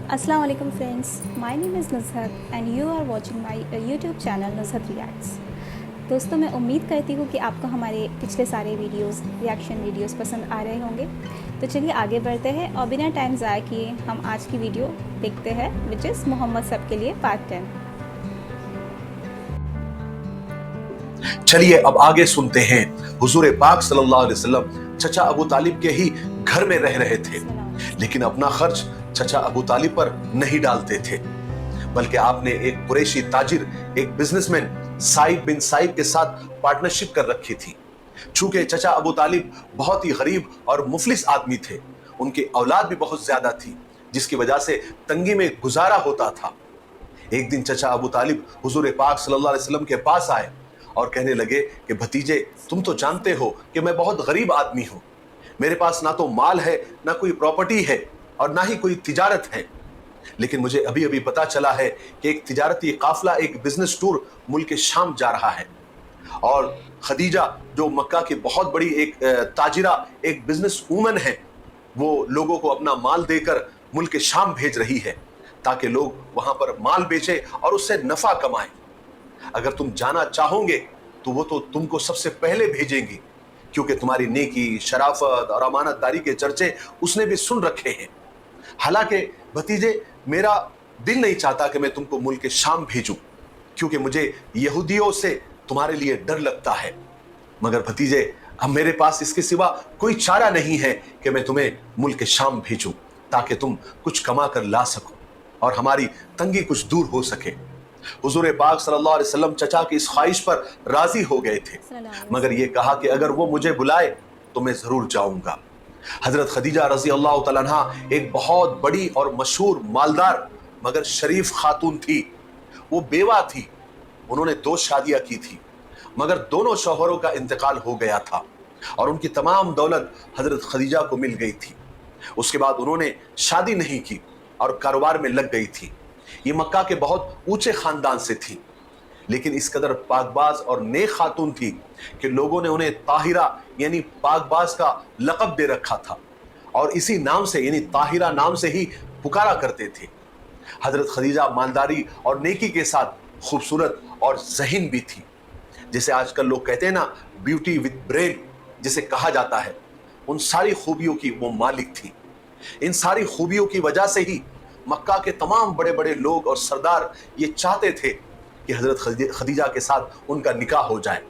Assalamu alaikum friends, my name is Nuzhat and you are watching my YouTube channel Nuzhat Reacts. दोस्तों मैं उम्मीद करती हूँ कि आपको हमारे पिछले सारे वीडियोस, रिएक्शन वीडियोस पसंद आ रहे होंगे। तो चलिए आगे बढ़ते हैं और बिना टाइम ज़ाया किए हम आज की वीडियो देखते हैं, विच इज़ मोहम्मद सब के लिए पार्ट 10। चलिए अब आगे सुनते हैं। हुजूर पाक सल्लल्लाहु अलैहि वसल्लम चचा अबू तालिब के ही घर में रह रहे थे, लेकिन अपना खर्च चचा अबू तालिब पर नहीं डालते थे, बल्कि आपने एक कुरैशी ताजिर, एक बिजनेसमैन साइद बिन साइद के साथ पार्टनरशिप कर रखी थी। चूंकि चचा अबू तालिब बहुत ही गरीब और मुफलिस आदमी थे, उनकी औलाद भी बहुत ज्यादा थी, जिसकी वजह से तंगी में गुजारा होता था। एक दिन चचा अबू तालिब हुजूर पाक सल्लल्लाहु अलैहि वसल्लम के पास आए और कहने लगे कि भतीजे, तुम तो जानते हो कि मैं बहुत गरीब आदमी हूँ, मेरे पास ना तो माल है, ना कोई प्रॉपर्टी है और ना ही कोई तिजारत है, लेकिन मुझे अभी अभी पता चला है कि एक तिजारती काफिला, एक बिजनेस टूर मुल्क शाम जा रहा है और खदीजा जो मक्का की बहुत बड़ी एक ताजिरा, एक बिजनेस वूमन है, वो लोगों को अपना माल देकर मुल्क शाम भेज रही है ताकि लोग वहां पर माल बेचे और उससे नफा कमाएं। अगर तुम जाना चाहोगे तो वो तो तुमको सबसे पहले भेजेंगी, क्योंकि तुम्हारी नेकी, शराफत और अमानतदारी के चर्चे उसने भी सुन रखे हैं। हालांकि भतीजे, मेरा दिल नहीं चाहता कि मैं तुमको मुल्क शाम भेजूं, क्योंकि मुझे यहूदियों से तुम्हारे लिए डर लगता है, मगर भतीजे अब मेरे पास इसके सिवा कोई चारा नहीं है कि मैं तुम्हें मुल्क शाम भेजूं, ताकि तुम कुछ कमा कर ला सको और हमारी तंगी कुछ दूर हो सके। हुजूर पाक सल्लल्लाहु अलैहि वसल्लम चचा की इस ख्वाहिश पर राजी हो गए थे, मगर ये कहा कि अगर वो मुझे बुलाए तो मैं जरूर जाऊंगा। हजरत खदीजा रजी अल्लाह तआला अन्हा एक बहुत बड़ी और मशहूर, मालदार मगर शरीफ खातून थी। वो बेवा थी, उन्होंने 2 शादियां की थी, मगर दोनों शौहरों का इंतकाल हो गया था और उनकी तमाम दौलत हजरत खदीजा को मिल गई थी। उसके बाद उन्होंने शादी नहीं की और कारोबार में लग गई थी। ये मक्का के बहुत ऊंचे खानदान से थी, लेकिन इस कदर पाकबाज और नेक खातून थी कि लोगों ने उन्हें ताहिरा यानी पाकबाज का लक़ब दे रखा था और इसी नाम से यानी ताहिरा नाम से ही पुकारा करते थे। हजरत खदीजा मालदारी और नेकी के साथ खूबसूरत और ज़हीन भी थी। जैसे आजकल लोग कहते हैं ना, ब्यूटी विद ब्रेन जिसे कहा जाता है, उन सारी खूबियों की वो मालिक थी। इन सारी खूबियों की वजह से ही मक्का के तमाम बड़े बड़े लोग और सरदार ये चाहते थे कि हजरत खदीजा के साथ उनका निकाह हो जाए,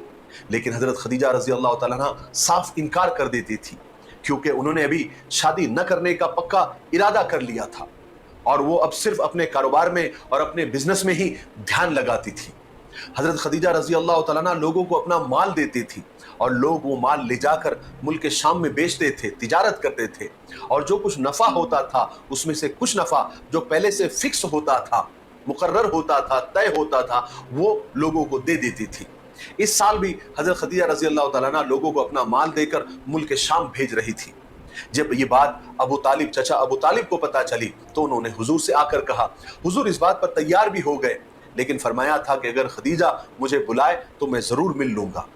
लेकिन हजरत खदीजा रजी अल्लाह तआला अन्हा साफ इनकार कर देती थी, क्योंकि उन्होंने अभी शादी न करने का पक्का इरादा कर लिया था और वो अब सिर्फ अपने कारोबार में और अपने बिजनेस में ही ध्यान लगाती थी। हजरत खदीजा रजी अल्लाह तआला अन्हा लोगों को अपना माल देती थी और लोग वो माल ले जाकर मुल्क शाम में बेचते थे, तिजारत करते थे, और जो कुछ नफा होता था उसमें से कुछ नफा जो पहले से फिक्स होता था, मुकर्रर होता था, तय होता था, वो लोगों को दे देती थी। इस साल भी हजरत खदीजा रजी अल्लाह तआला अन्हा लोगों को अपना माल देकर मुल्क शाम भेज रही थी। जब ये बात अबू तालिब, चचा अबू तालिब को पता चली तो उन्होंने हुजूर से आकर कहा। हुजूर इस बात पर तैयार भी हो गए, लेकिन फरमाया था कि अगर खदीजा मुझे बुलाए तो मैं जरूर मिल लूंगा।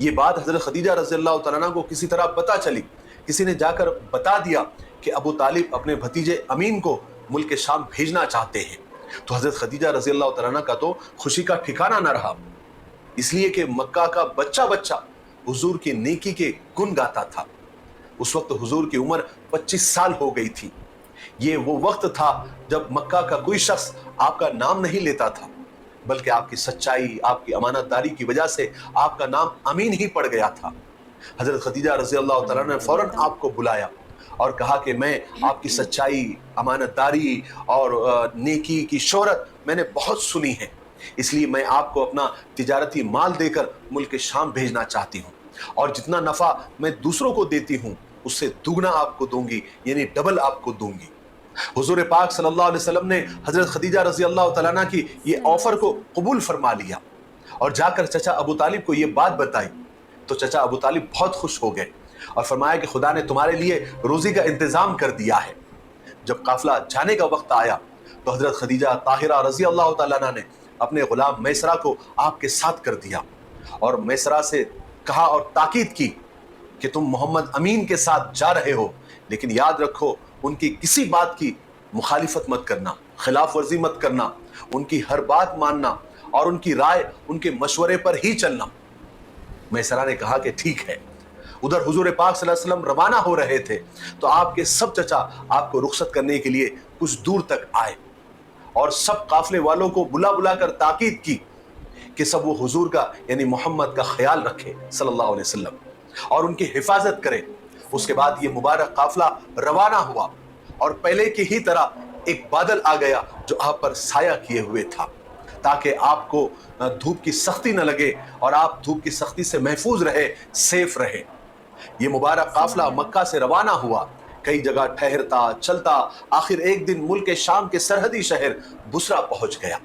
ये बात हजरत खदीजा रज़ी अल्लाह तआला अन्हा को किसी तरह पता चली, किसी ने जाकर बता दिया कि अबू तालिब अपने भतीजे अमीन को मुल्क शाम भेजना चाहते हैं। तो हजरत खदीजा रज़ी अल्लाह तआला अन्हा का तो खुशी का ठिकाना न रहा, इसलिए कि मक्का का बच्चा बच्चा हुजूर की नेकी के गुण गाता था। उस वक्त हुजूर की उम्र 25 साल हो गई थी। ये वो वक्त था जब मक्का का कोई शख्स आपका नाम नहीं लेता था, बल्कि आपकी सच्चाई, आपकी अमानतदारी की वजह से आपका नाम अमीन ही पड़ गया था। हजरत खदीजा रज़ी अल्लाह तआला ने फौरन आपको बुलाया और कहा कि मैं आपकी सच्चाई, अमानतदारी और नेकी की शोहरत मैंने बहुत सुनी है, इसलिए मैं आपको अपना तिजारती माल देकर मुल्क शाम भेजना चाहती हूँ और जितना नफा मैं दूसरों को देती हूँ उससे दुगना आपको दूंगी, यानी डबल आपको दूंगी। हुजूर पाक सल्लल्लाहु अलैहि वसल्लम ने हजरत खदीजा रजी अल्लाह तआला अन्हा की ये ऑफर को कबूल फरमा लिया और जाकर चचा अबू तालिब को ये बात बताई। तो चचा अबू तालिब बहुत खुश हो गए और फरमाया कि खुदा ने तुम्हारे लिए रोजी का इंतजाम कर दिया है। जब काफिला जाने का वक्त आया तो हजरत खदीजा ताहिरा रजी अल्लाह तआला अन्हा ने अपने गुलाम मैसरा को आपके साथ कर दिया और मैसरा से कहा और ताकीद की कि तुम मोहम्मद अमीन के साथ जा रहे हो, लेकिन याद रखो उनकी किसी बात की मुखालिफत मत करना, खिलाफ वर्जी मत करना, उनकी हर बात मानना और उनकी राय, उनके मशवरे पर ही चलना। मैसरा ने कहा कि ठीक है। उधर हुजूर पाक सल्लल्लाहु अलैहि वसल्लम रवाना हो रहे थे तो आपके सब चचा आपको रुखसत करने के लिए कुछ दूर तक आए और सब काफिले वालों को बुला बुला कर ताकीद की कि सब वो हुजूर का यानी मोहम्मद का ख्याल रखे सल्लल्लाहु अलैहि वसल्लम और उनकी हिफाजत करें। उसके बाद ये मुबारक काफिला रवाना हुआ और पहले की ही तरह एक बादल आ गया जो आप पर साया किए हुए था, ताकि आपको धूप की सख्ती न लगे और आप धूप की सख्ती से महफूज रहे, सेफ रहे। ये मुबारक काफिला मक्का से रवाना हुआ, कई जगह ठहरता चलता आखिर एक दिन मुल्क शाम के सरहदी शहर बुसरा पहुंच गया।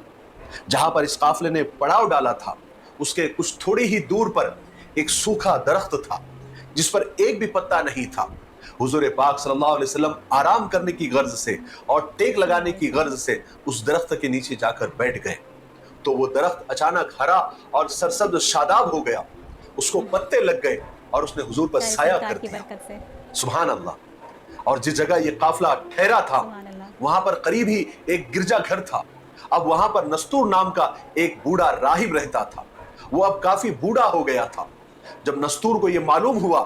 जहां पर इस काफिले ने पड़ाव डाला था उसके कुछ थोड़ी ही दूर पर एक सूखा दरख्त था जिस पर एक भी पत्ता नहीं था। हुजूर पाक सल्लल्लाहु अलैहि वसल्लम आराम करने की गर्ज से और टेक लगाने की गर्ज से उस दरख्त के नीचे जाकर बैठ गए तो वो दरख्त अचानक हरा और सरसब्ज शादाब हो गया, उसको पत्ते लग गए और उसने हुजूर पर साया कर दिया। सुभान अल्लाह। और जिस जगह ये काफिला ठहरा था वहां पर करीब ही एक गिरजा घर था। अब वहां पर नस्तूर नाम का एक बूढ़ा राहिब रहता था। वो अब काफी बूढ़ा हो गया था। जब नस्तूर को यह मालूम हुआ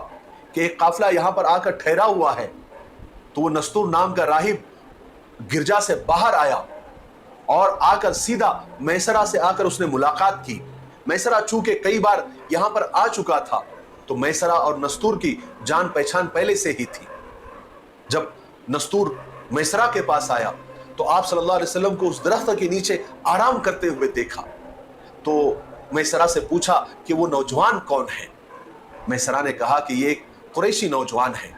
कि एक काफिला यहां पर आकर ठहरा हुआ है तो वो नस्तूर नाम का राहिब गिरजा से बाहर आया और आकर सीधा मैसरा से आकर उसने मुलाकात की। मैसरा चूंकि कई बार यहां पर आ चुका था तो मैसरा और नस्तूर की जान पहचान पहले से ही थी। जब नस्तूर मैसरा के पास आया तो आप सल्लल्लाहु अलैहि वसल्लम को उस दरख्त के नीचे आराम करते हुए देखा तो मैसरा से पूछा कि वो नौजवान कौन है। मैसरा ने कहा कि ये एक कुरैशी नौजवान है।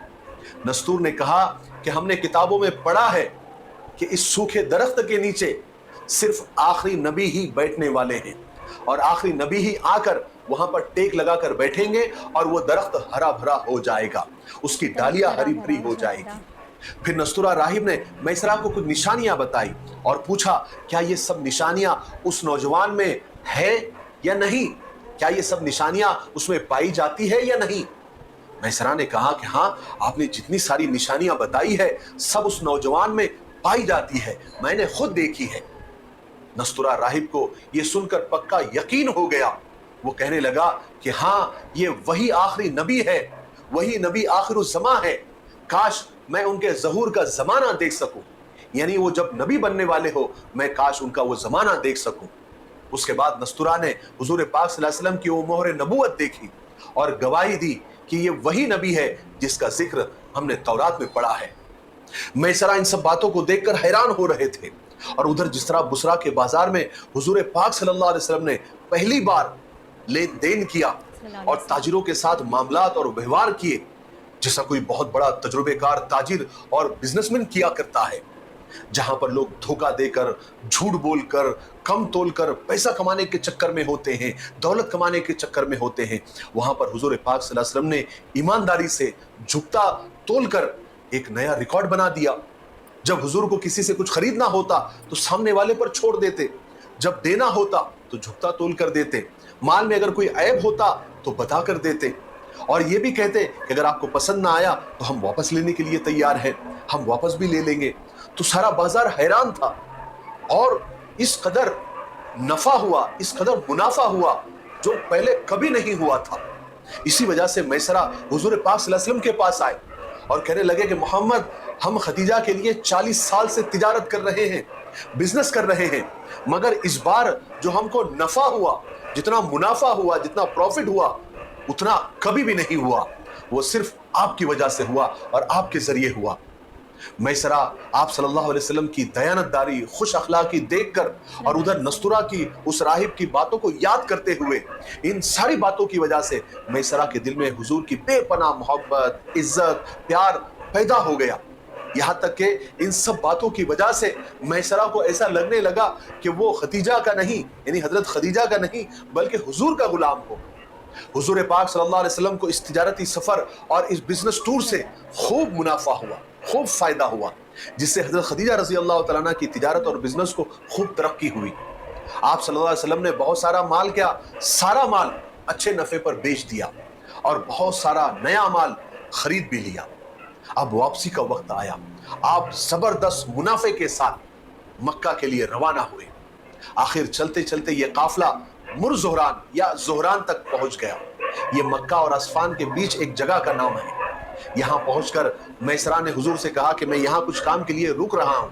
नस्तूर ने कहा कि हमने किताबों में पढ़ा है कि इस सूखे दरख्त के नीचे सिर्फ आखिरी नबी ही बैठने वाले हैं और आखिरी नबी ही आकर वहां पर टेक लगाकर बैठेंगे और वो दरख्त हरा भरा हो जाएगा, उसकी डालियां हरी भरी हो जाएगी। फिर नस्तूरा राहिब ने मैसरा को कुछ निशानियां बताई और पूछा क्या ये सब निशानियां उस नौजवान में है या नहीं, क्या ये सब निशानियां उसमें पाई जाती है या नहीं। मैसरा ने कहा कि हाँ, आपने जितनी सारी निशानियां बताई है सब उस नौजवान में पाई जाती है, मैंने खुद देखी है। नस्तूरा राहिब को यह सुनकर पक्का यकीन हो गया। वो कहने लगा कि हाँ, ये वही आखिरी नबी है, वही नबी आखिरुज़्ज़मा है। काश मैं उनके ज़हूर का ज़माना देख सकूं, यानी वो जब नबी बनने वाले हो मैं काश उनका वो ज़माना देख सकूं। उसके बाद नस्तूरा ने हुजूर पाक सल्लल्लाहु अलैहि वसल्लम की वो मोहर नबूवत देखी और गवाही दी कि ये वही नबी है जिसका जिक्र हमने तौरात में पढ़ा है। मैसरा इन सब बातों को देखकर हैरान हो रहे थे और उधर जिस तरह बुसरा के बाजार में हुजूर पाक सल्लल्लाहु अलैहि वसल्लम ने पहली बार लेन देन किया और ताजिरों के साथ मामलात और व्यवहार किए जैसा कोई बहुत बड़ा तजुर्बेकार ताजिर और बिजनेसमैन किया करता है, जहां पर लोग धोखा देकर, झूठ बोलकर, कम तोलकर पैसा कमाने के चक्कर में होते हैं, दौलत कमाने के चक्कर में होते हैं, वहां पर हुजूर पाक सल्लल्लाहु अलैहि वसल्लम ने ईमानदारी से झुकता तोलकर एक नया रिकॉर्ड बना दिया। जब हुजूर को किसी से कुछ खरीदना होता तो सामने वाले पर छोड़ देते, जब देना होता तो झुकता तोल कर देते, माल में अगर कोई ऐब होता तो बता कर देते और ये भी कहते कि अगर आपको पसंद ना आया तो हम वापस लेने के लिए तैयार हैं, हम वापस भी ले लेंगे। तो सारा बाजार हैरान था और इस कदर नफा हुआ, इस कदर मुनाफा हुआ जो पहले कभी नहीं हुआ था। इसी वजह से मैसरा हुजूर पाक सल्लल्लाहु अलैहि वसल्लम के पास आए और कहने लगे कि मोहम्मद, हम खदीजा के लिए 40 साल से तिजारत कर रहे हैं, बिजनेस कर रहे हैं, मगर इस बार जो हमको नफा हुआ, जितना मुनाफा हुआ, जितना प्रॉफिट हुआ, उतना कभी भी नहीं हुआ। वो सिर्फ आपकी वजह से हुआ और आपके जरिए हुआ। मैसरा आप सल्लल्लाहु अलैहि वसल्लम की दयानतदारी, खुश अखलाकी देखकर और उधर नस्तूरा की उस राहिब की बातों को याद करते हुए, इन सारी बातों की वजह से मैसरा के दिल में हुजूर की बेपनाह मोहब्बत, इज्जत, प्यार पैदा हो गया। यहाँ तक कि इन सब बातों की वजह से मैसरा को ऐसा लगने लगा कि वो खदीजा का नहीं, यानी हजरत खदीजा का नहीं, बल्कि हुजूर का गुलाम हो। हुजूर पाक सल्लल्लाहु अलैहि वसल्लम को इस तिजारती सफर और इस बिजनेस टूर से खूब मुनाफा हुआ, खूब फायदा हुआ, जिससे हजरत खदीजा रज़ी अल्लाह तआला अन्हा की तिजारत और बिजनेस को खूब तरक्की हुई। आप सल्लल्लाहु अलैहि वसल्लम ने बहुत सारा माल, क्या सारा माल अच्छे नफे पर बेच दिया और बहुत सारा नया माल खरीद भी लिया। اب واپسی کا وقت آیا. آپ زبردست منافع کے ساتھ مکہ کے لیے روانہ ہوئے. آخر چلتے چلتے یہ قافلہ مرزہران یا زہران تک پہنچ گیا. یہ مکہ اور اسفان کے بیچ ایک جگہ کا نام ہے. یہاں پہنچ کر میسرہ نے حضور سے کہا کہ میں یہاں کچھ کام کے لیے رک رہا ہوں,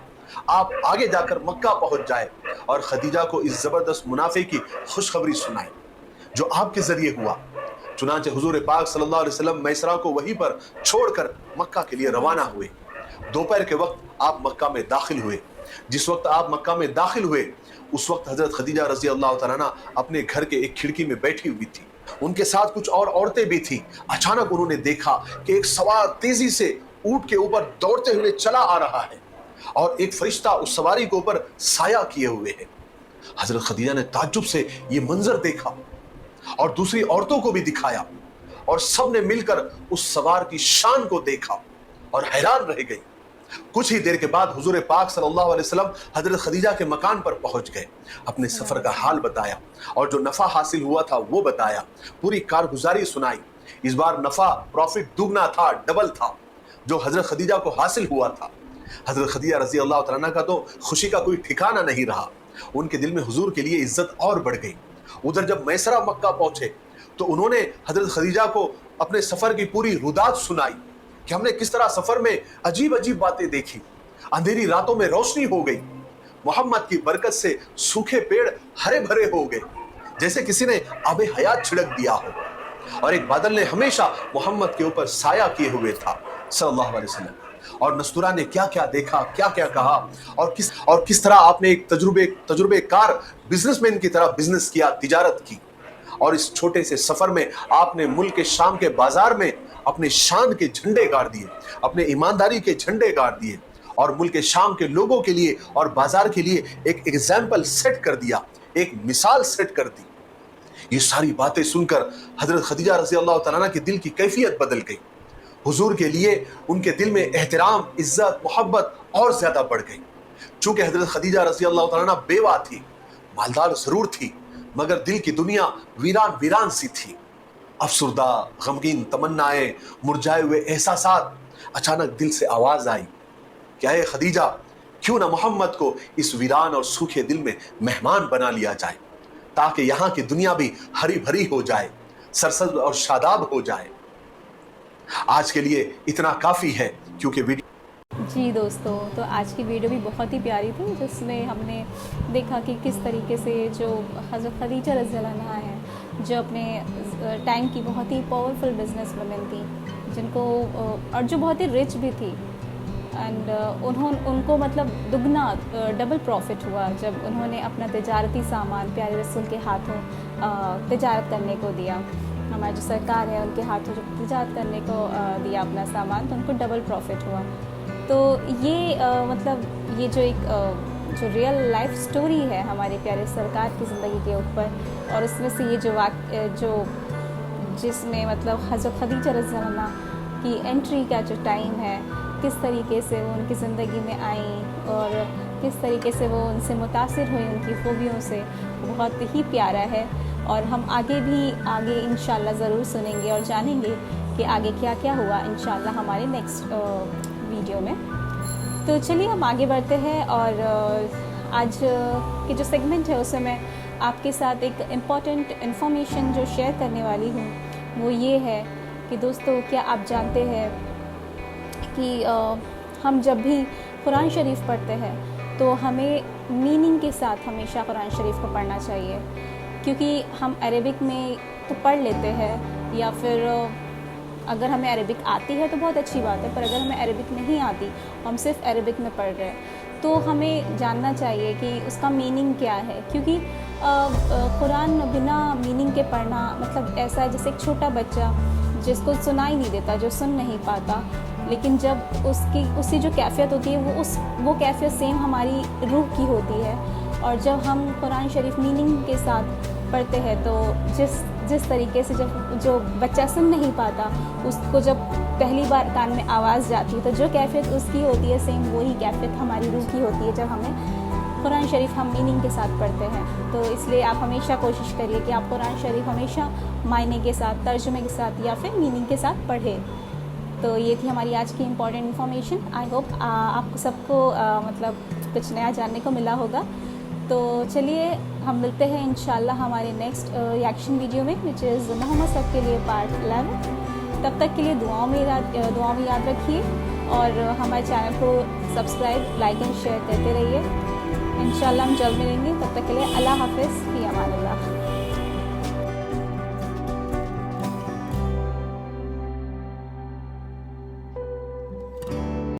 آپ آگے جا کر مکہ پہنچ جائے اور خدیجہ کو اس زبردست منافع کی خوشخبری سنائے جو آپ کے ذریعے ہوا. چنانچہ حضور پاک صلی اللہ علیہ وسلم میسرہ کو وہیں پر چھوڑ کر مکہ کے لیے روانہ ہوئے. دوپہر کے وقت آپ مکہ میں داخل ہوئے. جس وقت آپ مکہ میں داخل ہوئے اس وقت حضرت خدیجہ رضی اللہ تعالیٰ عنہ اپنے گھر کے ایک کھڑکی میں بیٹھی ہوئی تھی. ان کے ساتھ کچھ اور عورتیں بھی تھیں. اچانک انہوں نے دیکھا کہ ایک سوار تیزی سے اونٹ کے اوپر دوڑتے ہوئے چلا آ رہا ہے اور ایک فرشتہ اس سواری کے اوپر سایہ کیے ہوئے ہے. حضرت خدیجہ نے تعجب سے یہ منظر دیکھا اور دوسری عورتوں کو بھی دکھایا اور سب نے مل کر اس سوار کی شان کو دیکھا اور حیران رہ گئی. کچھ ہی دیر کے بعد حضور پاک صلی اللہ علیہ وسلم حضرت خدیجہ کے مکان پر پہنچ گئے. اپنے سفر کا حال بتایا اور جو نفع حاصل ہوا تھا وہ بتایا. پوری کارگزاری سنائی. اس بار نفع پروفٹ دوگنا تھا, ڈبل تھا جو حضرت خدیجہ کو حاصل ہوا تھا. حضرت خدیجہ رضی اللہ تعالیٰ عنہ کا تو خوشی کا کوئی ٹھکانہ نہیں رہا. ان کے دل میں حضور کے لیے عزت اور بڑھ گئی. ادھر جب میسرہ مکہ پہنچے تو انہوں نے حضرت خدیجہ کو اپنے سفر کی پوری رودات سنائی کہ ہم نے کس طرح سفر میں عجیب عجیب باتیں دیکھی. اندھیری راتوں میں روشنی ہو گئی. محمد کی برکت سے سوکھے پیڑ ہرے بھرے ہو گئے جیسے کسی نے آب حیات چھڑک دیا ہو, اور ایک بادل نے ہمیشہ محمد کے اوپر سایہ کیے ہوئے تھا صلی اللہ علیہ وسلم. اور نستورہ نے کیا کیا دیکھا, کیا کیا کہا اور کس طرح آپ نے ایک تجربے کار بزنس مین کی طرح بزنس کیا, تجارت کی. اور اس چھوٹے سے سفر میں آپ نے ملک شام کے بازار میں اپنے شان کے جھنڈے گاڑ دیے, اپنے ایمانداری کے جھنڈے گاڑ دیے اور ملک شام کے لوگوں کے لیے اور بازار کے لیے ایک ایگزامپل سیٹ کر دیا, ایک مثال سیٹ کر دی. یہ ساری باتیں سن کر حضرت خدیجہ رضی اللہ تعالیٰ عنہ کے دل کی کیفیت بدل گئی. حضور کے لیے ان کے دل میں احترام, عزت, محبت اور زیادہ بڑھ گئی. چونکہ حضرت خدیجہ رضی اللہ تعالیٰ عنہ بیوہ تھی, مالدار ضرور تھی, مگر دل کی دنیا ویران سی تھی. افسردہ, غمگین تمنائیں, مرجھائے ہوئے احساسات. اچانک دل سے آواز آئی کہ اے خدیجہ, کیوں نہ محمد کو اس ویران اور سوکھے دل میں مہمان بنا لیا جائے تاکہ یہاں کی دنیا بھی ہری بھری ہو جائے, سرسبز اور شاداب ہو جائے. آج کے لیے اتنا کافی ہے کیونکہ ویڈیو. جی دوستو, تو آج کی ویڈیو بھی بہت ہی پیاری تھی جس میں ہم نے دیکھا کہ کس طریقے سے جو حضرت خدیجہ رضی اللہ عنہا ہیں جو اپنے ٹائم کی بہت ہی پاورفل بزنس وومن تھی جن کو اور جو بہت ہی رچ بھی تھی, اینڈ ان کو مطلب دگنا ڈبل پروفٹ ہوا جب انہوں نے اپنا تجارتی سامان پیارے رسول کے ہاتھوں تجارت کرنے کو دیا. ہمارے جو سرکار ہے ان کے ہاتھوں جو تجارت کرنے کو دیا اپنا سامان, تو ان کو ڈبل پروفٹ ہوا. تو یہ مطلب یہ جو ایک جو ریئل لائف سٹوری ہے ہمارے پیارے سرکار کی زندگی کے اوپر, اور اس میں سے یہ جو جس میں مطلب حضرت خدیجہ رضی اللہ عنہا کی انٹری کا جو ٹائم ہے, کس طریقے سے وہ ان کی زندگی میں آئیں اور کس طریقے سے وہ ان سے متاثر ہوئی ان کی خوبیوں سے, بہت ہی پیارا ہے. اور ہم آگے انشاءاللہ ضرور سنیں گے اور جانیں گے کہ آگے کیا کیا ہوا انشاءاللہ ہمارے نیکسٹ ویڈیو میں. تو چلیے ہم آگے بڑھتے ہیں, اور آج کی جو سیگمنٹ ہے اس میں میں آپ کے ساتھ ایک امپورٹنٹ انفارمیشن جو شیئر کرنے والی ہوں وہ یہ ہے کہ دوستو, کیا آپ جانتے ہیں کہ ہم جب بھی قرآن شریف پڑھتے ہیں تو ہمیں میننگ کے ساتھ ہمیشہ قرآن شریف کو پڑھنا چاہیے, کیونکہ ہم عربک میں تو پڑھ لیتے ہیں, یا پھر اگر ہمیں عربک آتی ہے تو بہت اچھی بات ہے, پر اگر ہمیں عربک نہیں آتی, ہم صرف عربک میں پڑھ رہے ہیں, تو ہمیں جاننا چاہیے کہ اس کا میننگ کیا ہے. کیونکہ قرآن بنا میننگ کے پڑھنا مطلب ایسا ہے جیسے ایک چھوٹا بچہ جس کو سنائی نہیں دیتا, جو سن نہیں پاتا, لیکن جب اس کی جو کیفیت ہوتی ہے وہ کیفیت سیم ہماری روح کی ہوتی ہے. اور جب ہم قرآن شریف میننگ کے ساتھ پڑھتے ہیں تو جس طریقے سے جو بچہ سن نہیں پاتا اس کو جب پہلی بار کان میں آواز جاتی ہے تو جو کیفیت اس کی ہوتی ہے سیم وہی کیفیت ہماری روح کی ہوتی ہے جب ہمیں قرآن شریف ہم میننگ کے ساتھ پڑھتے ہیں. تو اس لیے آپ ہمیشہ کوشش کریے کہ آپ قرآن شریف ہمیشہ معنی کے ساتھ, ترجمے کے ساتھ یا پھر میننگ کے ساتھ پڑھیں. تو یہ تھی ہماری آج کی امپورٹنٹ انفارمیشن. آئی ہوپ آپ کو سب کو مطلب کچھ نیا جاننے کو ملا ہوگا. تو چلیے ہم ملتے ہیں انشاءاللہ ہمارے نیکسٹ ریئیکشن ویڈیو میں وچ از محمد صاحب کے لیے پارٹ 11. تب تک کے لیے دعاؤں میں یاد رکھیے اور ہمارے چینل کو سبسکرائب لائک اینڈ شیئر کرتے رہیے. انشاءاللہ ہم جلد ملیں گے. تب تک کے لیے اللہ حافظ. فی امان اللہ.